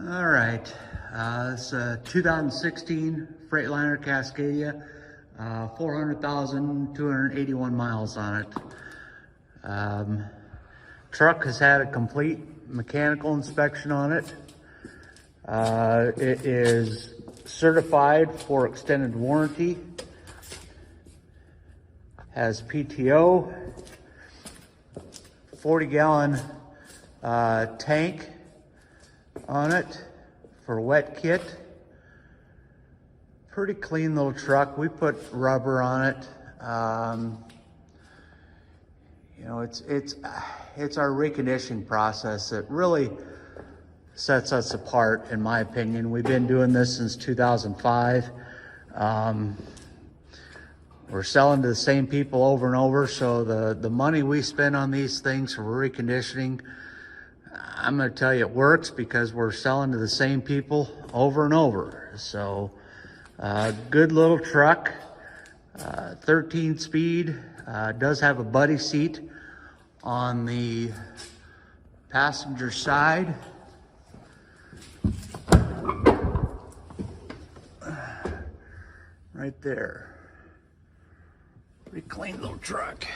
All right, it's a 2016 Freightliner Cascadia, 400,281 miles on it. Truck has had a complete mechanical inspection on it. It is certified for extended warranty, has PTO, 40-gallon tank on it for wet kit. Pretty clean little truck. We put rubber on it. You know, it's our reconditioning process that really sets us apart, in my opinion. We've been doing this since 2005. We're selling to the same people over and over, so the money we spend on these things for reconditioning, I'm going to tell you it works because we're selling to the same people over and over. So good little truck, 13 speed, does have a buddy seat on the passenger side. Right there. Pretty clean little truck.